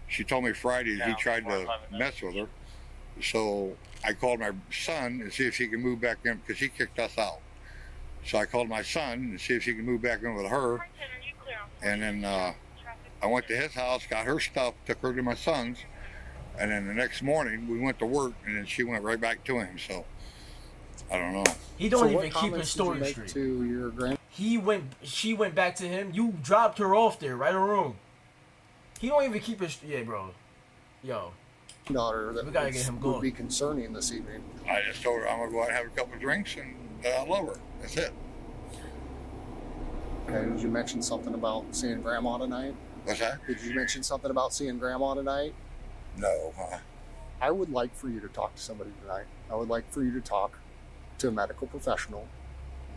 She told me Friday he tried to mess with her. So I called my son and see if he can move back in because he kicked us out. So I called my son and see if he can move back in with her. And then I went to his house, got her stuff, took her to my son's. And then the next morning we went to work and then she went right back to him. So I don't know. He don't So even keep his story straight. To your She went back to him. You dropped her off there, right or wrong. He don't even keep his, yeah, bro. Yo. Daughter that we gotta get him going. Would be concerning this evening. I just told her I'm gonna go out and have a couple of drinks and I love her. That's it. Okay, did you mention something about seeing Grandma tonight? What's that? Did you mention something about seeing Grandma tonight? No. I would like for you to talk to somebody tonight. I would like for you to talk to a medical professional.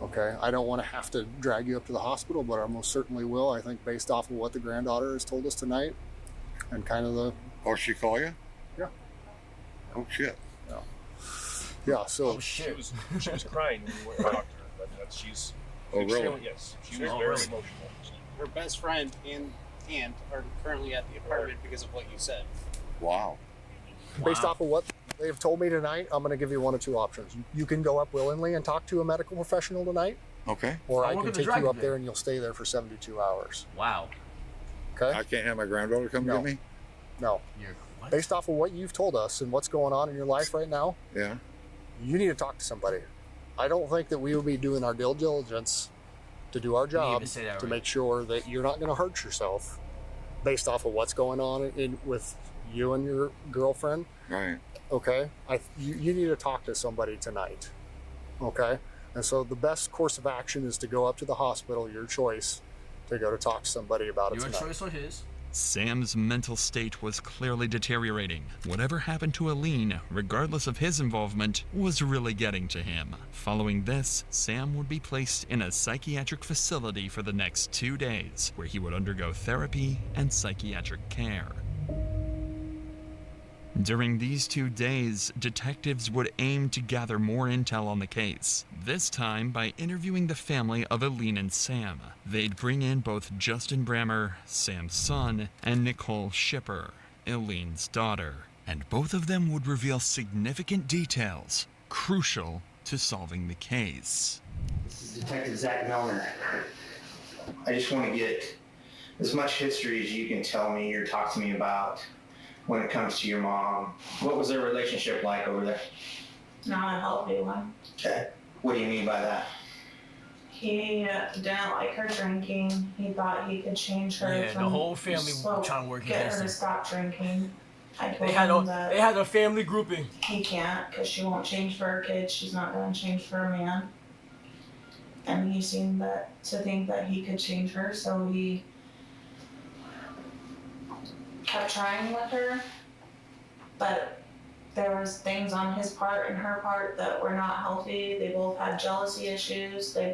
Okay, I don't want to have to drag you up to the hospital, but I most certainly will. I think based off of what the granddaughter has told us tonight, and kind of the. Oh, she call you? Yeah. Oh shit. Yeah. Yeah. So. Oh shit. She was crying when we went to talk to her. But she's. Oh really? Extremely, yes. She was very emotional. Her best friend and aunt are currently at the apartment because of what you said. Wow. Based off of what they've told me tonight, I'm going to give you one of two options. You can go up willingly and talk to a medical professional tonight, Okay. or I I won't can get the take you dragon up then. there and you'll stay there for 72 hours. Wow. Okay? I can't have my granddaughter come No. get me? No. What? Based off of what you've told us and what's going on in your life right now, Yeah. you need to talk to somebody. I don't think that we would be doing our due diligence to do our job even say that to right. make sure that you're not going to hurt yourself based off of what's going on with you and your girlfriend. Right. Okay, you need to talk to somebody tonight. Okay, and so the best course of action is to go up to the hospital, your choice, to go to talk to somebody about it Your tonight. choice or his? Sam's mental state was clearly deteriorating. Whatever happened to Aline, regardless of his involvement, was really getting to him. Following this, Sam would be placed in a psychiatric facility for the next 2 days, where he would undergo therapy and psychiatric care. During these 2 days, detectives would aim to gather more intel on the case, this time by interviewing the family of Aline and Sam. They'd bring in both Justin Brammer, Sam's son, and Nicole Shipper, Aline's daughter, and both of them would reveal significant details crucial to solving the case. This is Detective Zach Milner. I just want to get as much history as you can tell me or talk to me about when it comes to your mom. What was their relationship like over there? Not a healthy one. Okay. What do you mean by that? He didn't like her drinking. He thought he could change her. Yeah, the from whole family slow, trying to work get against her to him. stop drinking. I told They had him that a family grouping. he can't because she won't change for her kids. She's not going to change for a man. And he seemed to think that he could change her, so he kept trying with her. But there was things on his part and her part that were not healthy. They both had jealousy issues. He has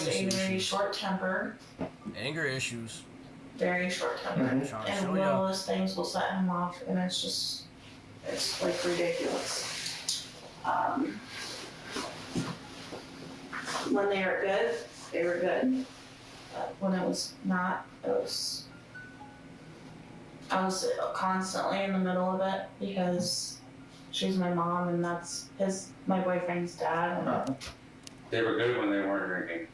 Jealousy a very issues. short temper, Anger issues. very short temper. Trying to And show one ya. of those things will set him off, and it's like ridiculous. When they were good, they were good. But when it was not, I was constantly in the middle of it because she's my mom and that's my boyfriend's dad. And They were good when they weren't drinking,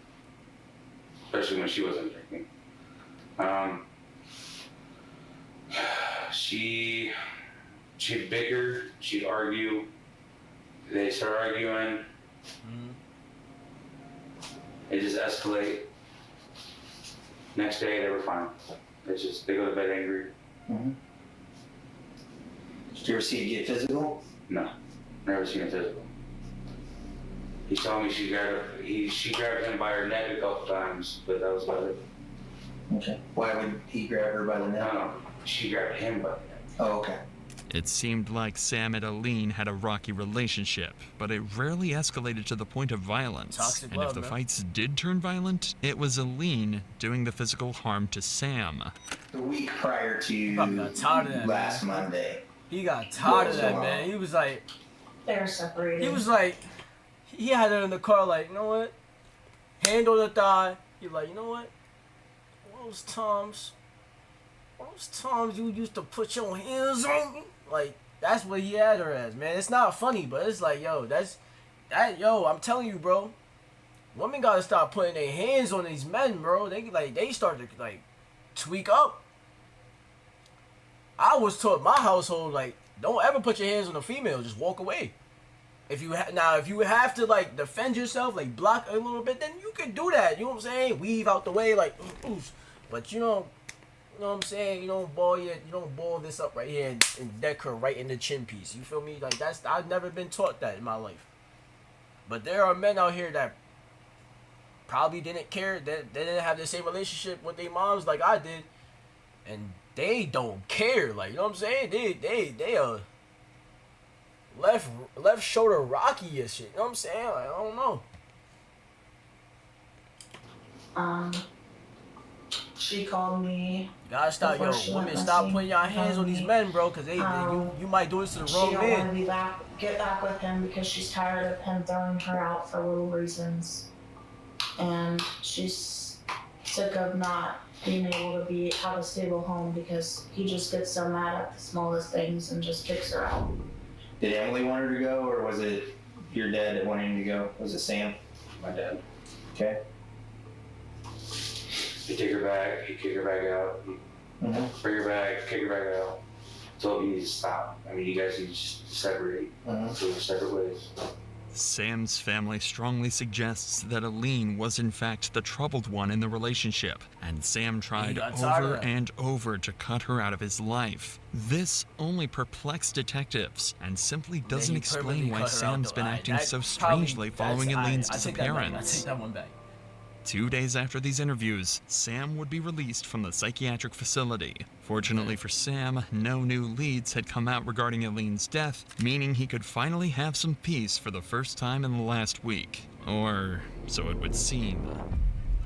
especially when she wasn't drinking. She'd bicker, she'd argue. They start arguing. It just escalate. Next day they were fine. They go to bed angry. Did you ever see it get physical? No, never seen it physical. He told me she grabbed him by her neck a couple times, but that was about it. Okay. Why would he grab her by the neck? No, she grabbed him by the neck. Oh, okay. It seemed like Sam and Aline had a rocky relationship, but it rarely escalated to the point of violence. Toxic and love, if the man. fights did turn violent, it was Aline doing the physical harm to Sam. The week prior He probably got tired of that, last man. Monday. He got tired of that, What's man. He was like, They're separated. he was like, he had her in the car, like, you know what? Hand on the thigh. He like, you know what? Those times you used to put your hands on me. Like, that's what he had her as, man. It's not funny, but it's like, yo, yo, I'm telling you, bro. Women gotta stop putting their hands on these men, bro. They start to like tweak up. I was taught my household, like, don't ever put your hands on a female. Just walk away. If you have to like defend yourself, like block a little bit, then you can do that. You know what I'm saying? Weave out the way, like, but you know what I'm saying? You don't ball this up right here and deck her right in the chin piece. You feel me? Like, I've never been taught that in my life. But there are men out here that probably didn't care. They didn't have the same relationship with their moms like I did, and they don't care. Like, you know what I'm saying? They left shoulder rocky and shit. You know what I'm saying? Like, I don't know. She called me. You gotta stop, yo. Women, stop putting your hands on these men, bro, because you might do this to the wrong She don't man. want to get back with him because she's tired of him throwing her out for little reasons, and she's sick of not being able to have a stable home because he just gets so mad at the smallest things and just kicks her out. Did Emily want her to go, or was it your dad that wanted him to go? Was it Sam? My dad. Okay. He kick her back, he kick her back out, bring her back, kick her back out. Told me to stop. I mean, you guys need to just separate. So we're separate ways. Sam's family strongly suggests that Aline was in fact the troubled one in the relationship, and Sam tried over and over to cut her out of his life. This only perplexed detectives and simply doesn't explain why Sam's been acting so strangely following Aline's disappearance. I take that one back. 2 days after these interviews, Sam would be released from the psychiatric facility. Fortunately for Sam, no new leads had come out regarding Aline's death, meaning he could finally have some peace for the first time in the last week. Or so it would seem.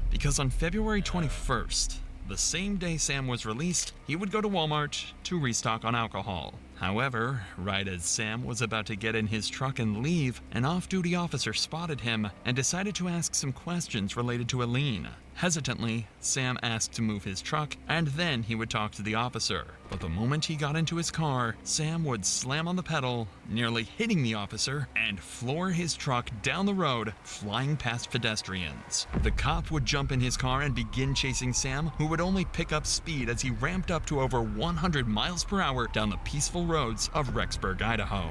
Because on February 21st, the same day Sam was released, he would go to Walmart to restock on alcohol. However, right as Sam was about to get in his truck and leave, an off-duty officer spotted him and decided to ask some questions related to Aline. Hesitantly, Sam asked to move his truck, and then he would talk to the officer. But the moment he got into his car, Sam would slam on the pedal, nearly hitting the officer, and floor his truck down the road, flying past pedestrians. The cop would jump in his car and begin chasing Sam, who would only pick up speed as he ramped up to over 100 miles per hour down the peaceful roads of Rexburg, Idaho.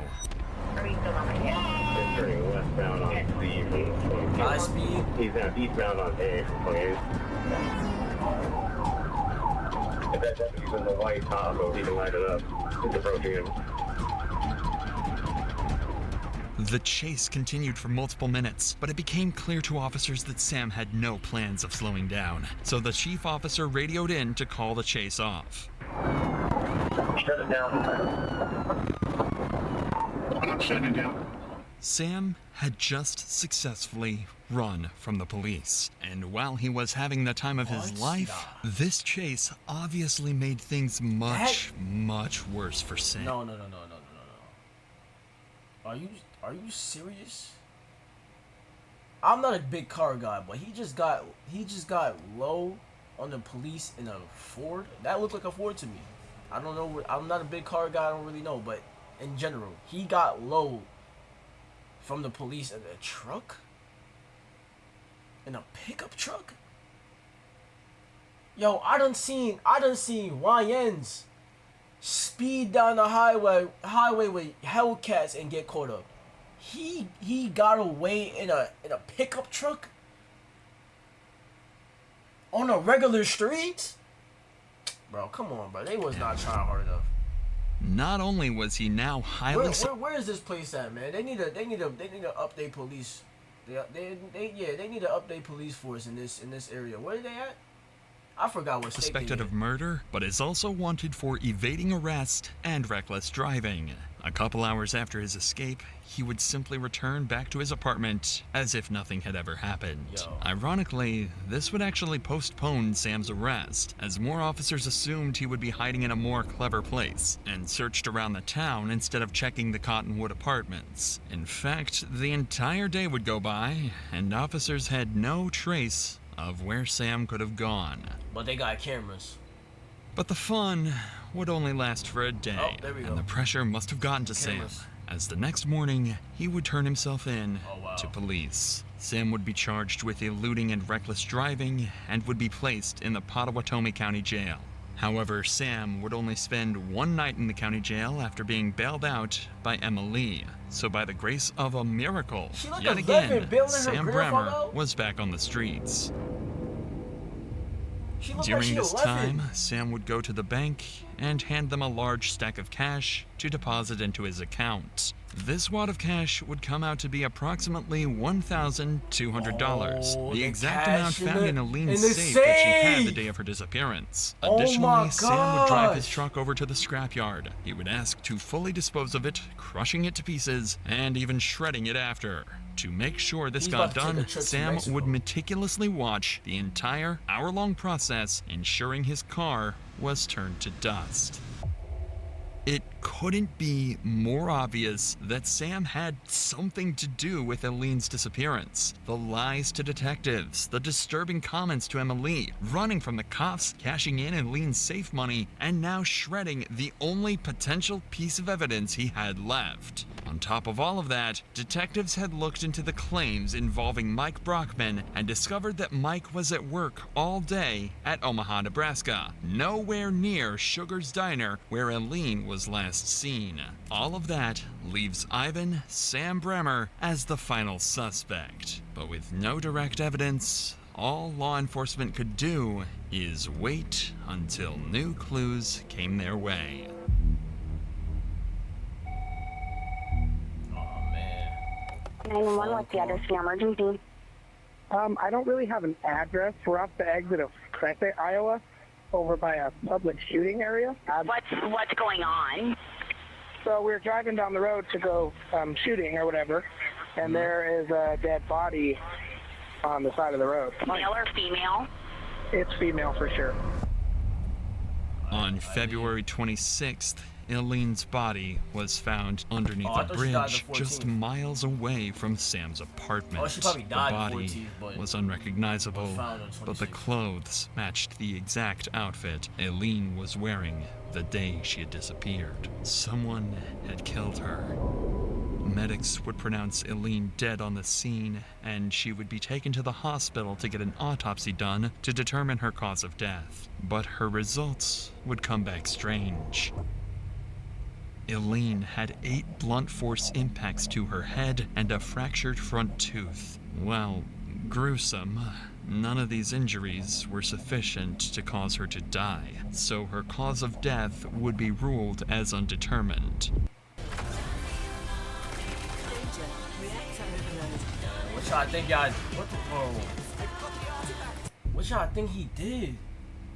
Turning westbound on Steve. High speed. He's now eastbound on A from 28. If that deputy's in the white Tahoe, he can light it up. He's approaching him. The chase continued for multiple minutes, but it became clear to officers that Sam had no plans of slowing down. So the chief officer radioed in to call the chase off. Shut it down. I'm shutting it down. Sam had just successfully run from the police, and while he was having the time of his life, this chase obviously made things much worse for Sam. No. Are you serious? I'm not a big car guy, but he just got low on the police in a Ford. That looked like a Ford to me. I don't know. I'm not a big car guy. I don't really know, but in general, he got low from the police in a truck? In a pickup truck? Yo, I done seen YNs speed down the highway with Hellcats and get caught up. He got away in a pickup truck? On a regular street? Bro, come on, bro. They was not trying hard enough. Not only was he now highly... Where is this place at, man? They need to update police. They need to update police force in this area. Where are they at? I forgot what state Suspected they of in. murder, but is also wanted for evading arrest and reckless driving. A couple hours after his escape, he would simply return back to his apartment as if nothing had ever happened. Yo. Ironically, this would actually postpone Sam's arrest, as more officers assumed he would be hiding in a more clever place and searched around the town instead of checking the Cottonwood apartments. In fact, the entire day would go by, and officers had no trace of where Sam could have gone. But they got cameras. But the fun would only last for a day, Oh, there we go. and the pressure must have gotten to Cameras. Sam, as the next morning he would turn himself in Oh, wow. to police. Sam would be charged with eluding and reckless driving and would be placed in the Pottawatomie County Jail. However, Sam would only spend one night in the county jail after being bailed out by Emma Lee. So by the grace of a miracle, She looked yet 11 again, bailing her Sam grandfather Bremer out? was back on the streets. She looked like During she this 11. time, Sam would go to the bank and hand them a large stack of cash to deposit into his account. This wad of cash would come out to be approximately $1,200, Oh, the the exact cash amount found in Aline's the safe that she had the safe! day of her disappearance. Oh Additionally, my Sam would drive his gosh! truck over to the scrapyard. He would ask to fully dispose of it, crushing it to pieces, and even shredding it after. To make sure this He's got about to take a done, trip to Sam Mexico. would meticulously watch the entire hour-long process, ensuring his car was turned to dust. It couldn't be more obvious that Sam had something to do with Eileen's disappearance. The lies to detectives, the disturbing comments to Emma Lee, running from the cops, cashing in Eileen's safe money, and now shredding the only potential piece of evidence he had left. On top of all of that, detectives had looked into the claims involving Mike Brockman and discovered that Mike was at work all day at Omaha, Nebraska, nowhere near Sugar's Diner where Eileen was last seen. All of that leaves Ivan Sam Bremer as the final suspect. But with no direct evidence, all law enforcement could do is wait until new clues came their way. 911, what's the address for your emergency? I don't really have an address. We're off the exit of Crete, Iowa, over by a public shooting area. What's going on? So we're driving down the road to go shooting or whatever, and there is a dead body on the side of the road. Male or female? It's female for sure. On February 26th, Eileen's body was found underneath I a thought she died bridge the just 14th. miles away from Sam's apartment. Oh, she probably died the the body 14th, but was unrecognizable, was found on but the 26th. clothes matched the exact outfit Eileen was wearing the day she had disappeared. Someone had killed her. Medics would pronounce Eileen dead on the scene, and she would be taken to the hospital to get an autopsy done to determine her cause of death. But her results would come back strange. Eileen had 8 blunt force impacts to her head and a fractured front tooth. Well, gruesome. None of these injuries were sufficient to cause her to die, so her cause of death would be ruled as undetermined. What y'all think y'all? What the? Oh. What y'all think he did?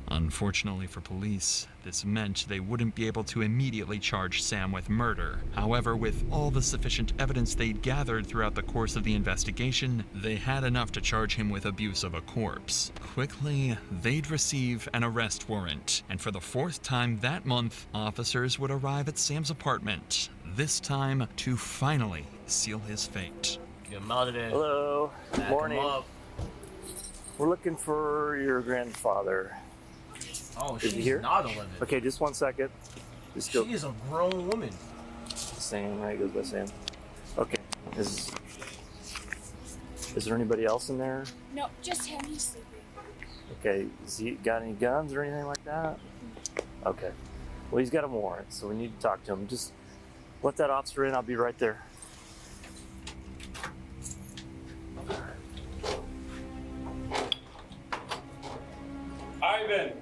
Unfortunately for police, this meant they wouldn't be able to immediately charge Sam with murder. However, with all the sufficient evidence they'd gathered throughout the course of the investigation, they had enough to charge him with abuse of a corpse. Quickly, they'd receive an arrest warrant, and for the 4th time that month, officers would arrive at Sam's apartment, this time to finally seal his fate. Get him out of there. Hello. Back him Morning. up. We're looking for your grandfather. Oh, Is he she's here? not 11. Okay, just one second. Just go. She is a grown woman. Sam, right? Goes by Sam. Okay. Is there anybody else in there? No, just him. He's sleeping. Okay. Has he got any guns or anything like that? Okay. Well, he's got a warrant, so we need to talk to him. Just let that officer in. I'll be right there. Ivan!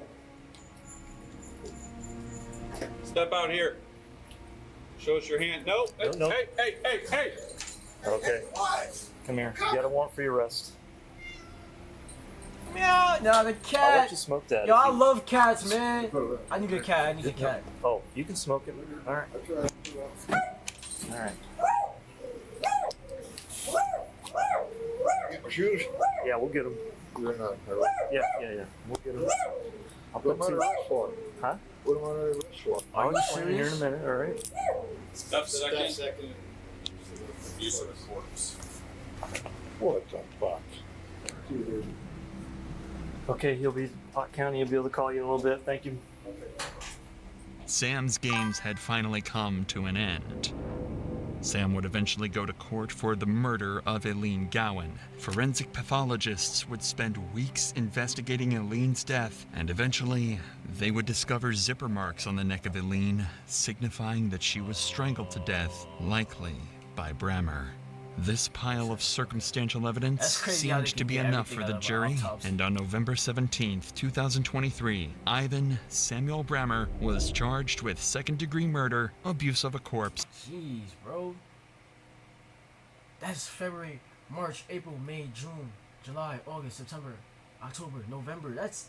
Step out here. Show us your hand. No. No. Hey. Okay. Come here. You got a warrant for your arrest. Meow. Nah, the I'll cat. let you smoke that. Yo, if I you- love cats, man. I need a cat. I need a cat. Oh, you can smoke it. All right. All right. Get my shoes. Yeah, we'll get them. Yeah. We'll get them. I'll put What am I two. on the for? Huh? What am I on the wrist for? I'll explain here in a minute. All right. Stuff that I can use of a corpse. What the fuck? Okay, he'll be Pot County. He'll be able to call you in a little bit. Thank you. Sam's games had finally come to an end. Sam would eventually go to court for the murder of Eileen Gowan. Forensic pathologists would spend weeks investigating Eileen's death, and eventually, they would discover zipper marks on the neck of Eileen, signifying that she was strangled to death, likely by Brammer. This pile of circumstantial evidence That's crazy how they seemed can to be get enough everything for out the of an jury, autopsy. and on November 17th, 2023, Ivan Samuel Brammer was charged with second-degree murder, abuse of a corpse. Jeez, bro. That's February, March, April, May, June, July, August, September, October, November. That's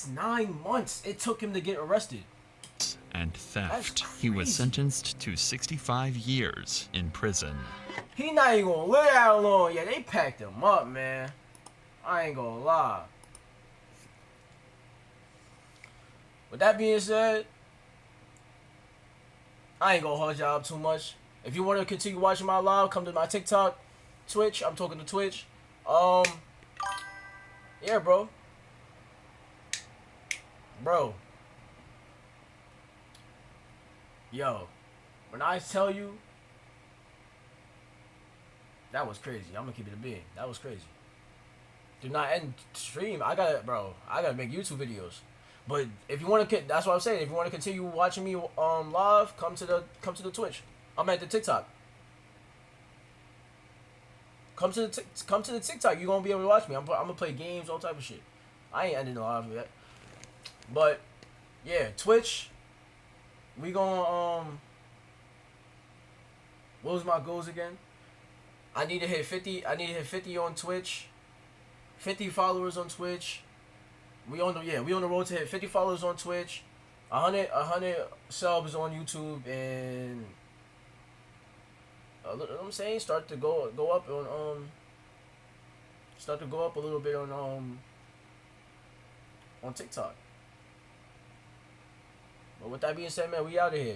9 months it took him to get arrested. And theft. That's He was crazy. sentenced to 65 years in prison. He not even gonna live that long. Yeah, they packed him up, man. I ain't gonna lie. With that being said, I ain't gonna hold y'all up too much. If you want to continue watching my live, come to my TikTok, Twitch. I'm talking to Twitch. Yeah, bro. Yo, when I tell you, that was crazy. I'm gonna keep it a being. That was crazy. Do not end stream. I gotta make YouTube videos. But if you want to, that's what I'm saying. If you want to continue watching me live, come to the Twitch. I'm at the TikTok. Come to the TikTok. You're gonna be able to watch me. I'm gonna play games, all type of shit. I ain't ending the live yet. But yeah, Twitch. We gonna what was my goals again? I need to hit 50. I need to hit 50 on Twitch. 50 followers on Twitch. We on the road to hit 50 followers on Twitch. 100 subs on YouTube, and you know what I'm saying, start to go up on start to go up a little bit on TikTok. But with that being said, man, we out of here.